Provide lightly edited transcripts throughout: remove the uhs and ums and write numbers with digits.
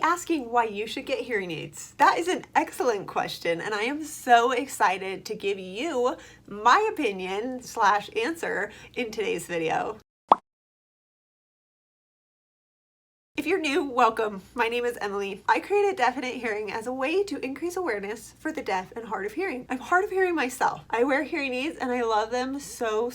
asking why you should get hearing aids? That is an excellent question, and I am so excited to give you my opinion / answer in today's video. If you're new, welcome. My name is Emily. I created Definite Hearing as a way to increase awareness for the deaf and hard of hearing. I'm hard of hearing myself. I wear hearing aids and I love them so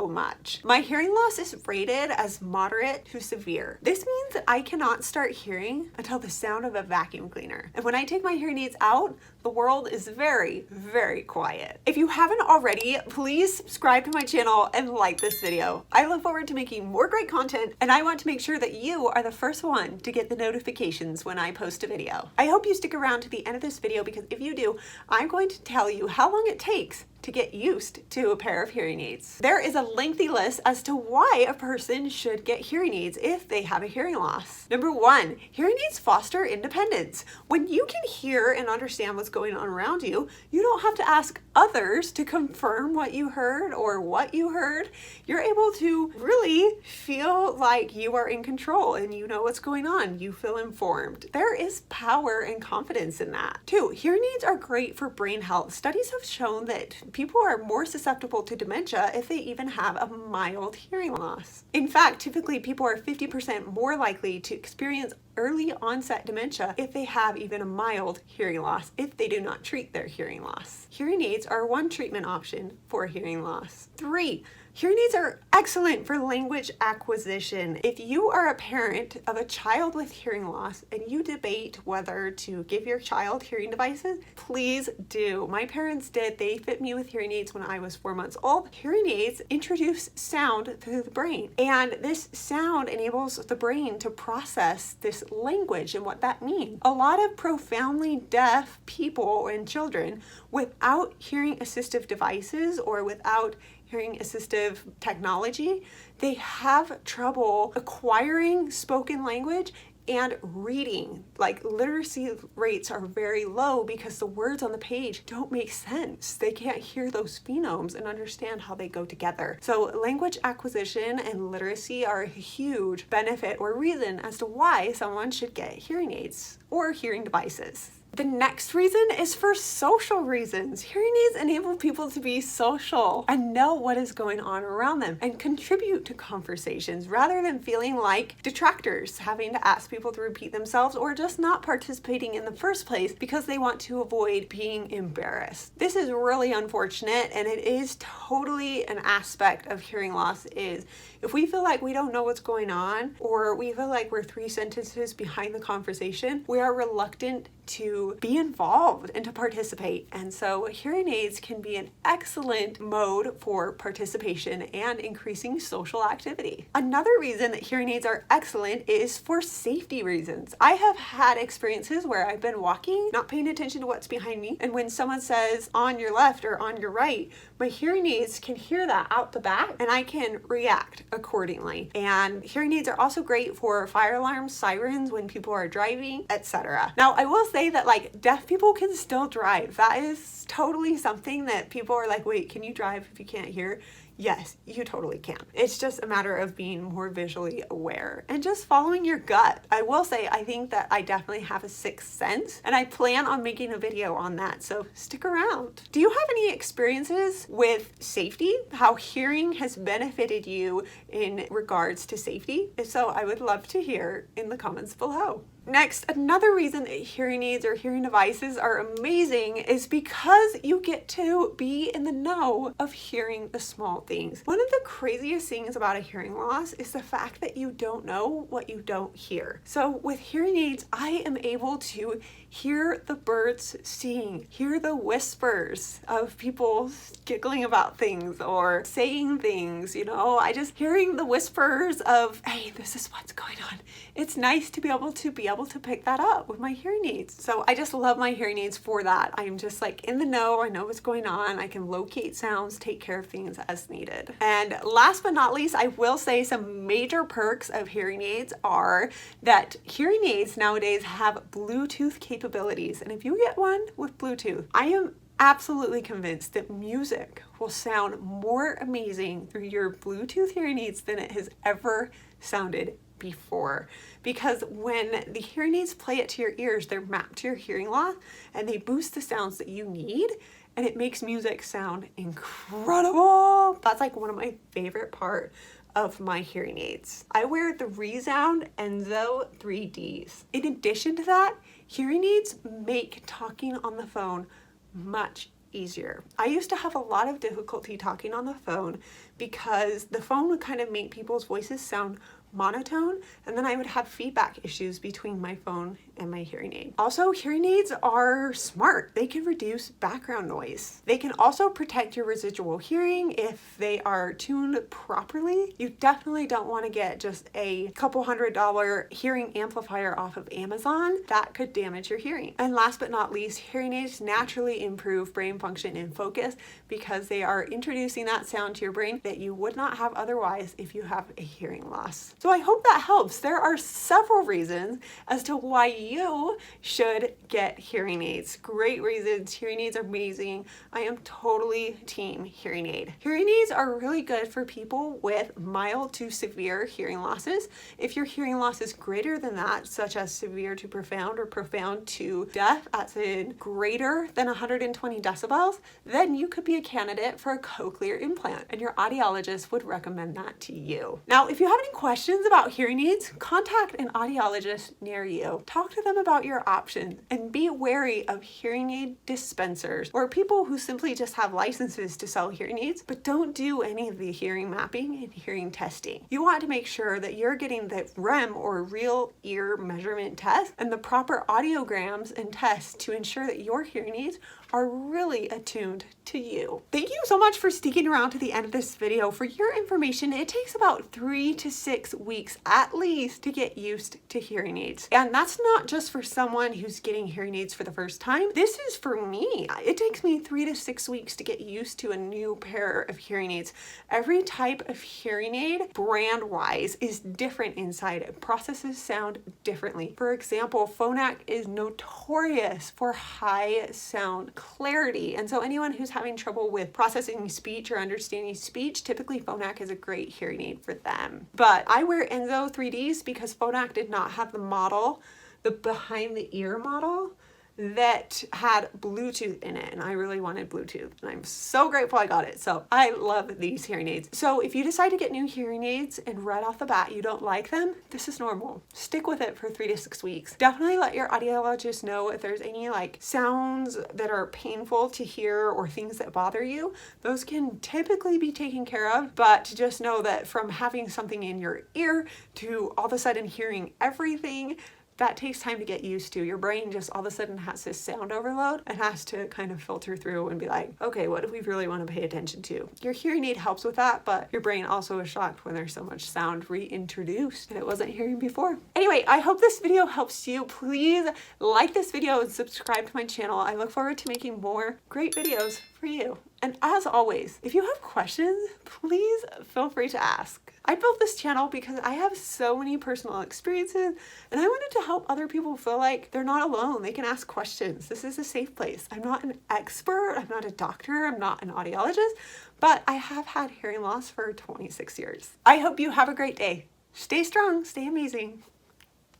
much. My hearing loss is rated as moderate to severe. This means that I cannot start hearing until the sound of a vacuum cleaner. And when I take my hearing aids out, the world is very quiet. If you haven't already, please subscribe to my channel and like this video. I look forward to making more great content, and I want to make sure that you are the first one to get the notifications when I post a video. I hope you stick around to the end of this video, because if you do, I'm going to tell you how long it takes to get used to a pair of hearing aids. There is a lengthy list as to why a person should get hearing aids if they have a hearing loss. Number 1, hearing aids foster independence. When you can hear and understand what's going on around you, you don't have to ask others to confirm what you heard or what you heard. You're able to really feel like you are in control and you know what's going on. You feel informed. There is power and confidence in that. 2, hearing aids are great for brain health. Studies have shown that people are more susceptible to dementia if they even have a mild hearing loss. In fact, typically people are 50% more likely to experience early onset dementia if they have even a mild hearing loss, if they do not treat their hearing loss. Hearing aids are one treatment option for hearing loss. 3, hearing aids are excellent for language acquisition. If you are a parent of a child with hearing loss and you debate whether to give your child hearing devices, please do. My parents did. They fit me with hearing aids when I was 4 months old. Hearing aids introduce sound through the brain, and this sound enables the brain to process this language and what that means. A lot of profoundly deaf people and children without hearing assistive devices or without hearing assistive technology, they have trouble acquiring spoken language and reading. Like, literacy rates are very low because the words on the page don't make sense. They can't hear those phonemes and understand how they go together. So language acquisition and literacy are a huge benefit or reason as to why someone should get hearing aids or hearing devices. The next reason is for social reasons. Hearing aids enable people to be social and know what is going on around them and contribute to conversations rather than feeling like detractors, having to ask people to repeat themselves or just not participating in the first place because they want to avoid being embarrassed. This is really unfortunate, and it is totally an aspect of hearing loss. Is if we feel like we don't know what's going on, or we feel like we're 3 sentences behind the conversation, we are reluctant to be involved and to participate. And so hearing aids can be an excellent mode for participation and increasing social activity. Another reason that hearing aids are excellent is for safety reasons. I have had experiences where I've been walking, not paying attention to what's behind me, and when someone says on your left or on your right, my hearing aids can hear that out the back and I can react accordingly. And hearing aids are also great for fire alarms, sirens when people are driving, etc. Now, I will say that like deaf people can still drive. That is totally something that people are like, wait, can you drive if you can't hear? Yes, you totally can. It's just a matter of being more visually aware and just following your gut. I will say, I think that I definitely have a sixth sense, and I plan on making a video on that, so stick around. Do you have any experiences with safety? How hearing has benefited you in regards to safety? If so, I would love to hear in the comments below. Next, another reason that hearing aids or hearing devices are amazing is because you get to be in the know of hearing the small things. One of the craziest things about a hearing loss is the fact that you don't know what you don't hear. So with hearing aids, I am able to hear the birds sing, hear the whispers of people giggling about things or saying things, you know, hearing the whispers of, hey, this is what's going on. It's nice to be able to pick that up with my hearing aids. So I just love my hearing aids for that. I'm just like in the know, I know what's going on. I can locate sounds, take care of things as needed. And last but not least, I will say some major perks of hearing aids are that hearing aids nowadays have Bluetooth capabilities. And if you get one with Bluetooth, I am absolutely convinced that music will sound more amazing through your Bluetooth hearing aids than it has ever sounded before, because when the hearing aids play it to your ears, they're mapped to your hearing loss and they boost the sounds that you need, and it makes music sound incredible. That's like one of my favorite part of my hearing aids. I wear the ReSound Enzo 3Ds. In addition to that, hearing aids make talking on the phone much easier. I used to have a lot of difficulty talking on the phone because the phone would kind of make people's voices sound monotone, and then I would have feedback issues between my phone and my hearing aid. Also, hearing aids are smart. They can reduce background noise. They can also protect your residual hearing if they are tuned properly. You definitely don't want to get just a couple $100 hearing amplifier off of Amazon. That could damage your hearing. And last but not least, hearing aids naturally improve brain function and focus because they are introducing that sound to your brain that you would not have otherwise if you have a hearing loss. So I hope that helps. There are several reasons as to why you should get hearing aids. Great reasons. Hearing aids are amazing. I am totally team hearing aid. Hearing aids are really good for people with mild to severe hearing losses. If your hearing loss is greater than that, such as severe to profound or profound to deaf, as in greater than 120 decibels, then you could be a candidate for a cochlear implant, and your audiologist would recommend that to you. Now, if you have any questions about hearing aids, contact an audiologist near you. Talk to them about your options and be wary of hearing aid dispensers or people who simply just have licenses to sell hearing aids but don't do any of the hearing mapping and hearing testing. You want to make sure that you're getting the REM or real ear measurement test and the proper audiograms and tests to ensure that your hearing aids are really attuned to you. Thank you so much for sticking around to the end of this video. For your information, it takes about 3 to 6 weeks at least to get used to hearing aids. And that's not just for someone who's getting hearing aids for the first time. This is for me. It takes me 3 to 6 weeks to get used to a new pair of hearing aids. Every type of hearing aid, brand-wise, is different inside. It processes sound differently. For example, Phonak is notorious for high sound clarity. And so anyone who's having trouble with processing speech or understanding speech, typically Phonak is a great hearing aid for them. But I wear Enzo 3Ds because Phonak did not have the model, the behind the ear model, that had Bluetooth in it, and I really wanted Bluetooth, and I'm so grateful I got it. So I love these hearing aids. So if you decide to get new hearing aids and right off the bat you don't like them, this is normal. Stick with it for 3 to 6 weeks. Definitely let your audiologist know if there's any like sounds that are painful to hear or things that bother you. Those can typically be taken care of, but just know that from having something in your ear to all of a sudden hearing everything, that takes time to get used to. Your brain just all of a sudden has this sound overload and has to kind of filter through and be like, okay, what do we really want to pay attention to? Your hearing aid helps with that, but your brain also is shocked when there's so much sound reintroduced that it wasn't hearing before. Anyway, I hope this video helps you. Please like this video and subscribe to my channel. I look forward to making more great videos for you. And as always, if you have questions, please feel free to ask. I built this channel because I have so many personal experiences and I wanted to help other people feel like they're not alone. They can ask questions. This is a safe place. I'm not an expert. I'm not a doctor. I'm not an audiologist, but I have had hearing loss for 26 years. I hope you have a great day. Stay strong. Stay amazing.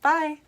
Bye.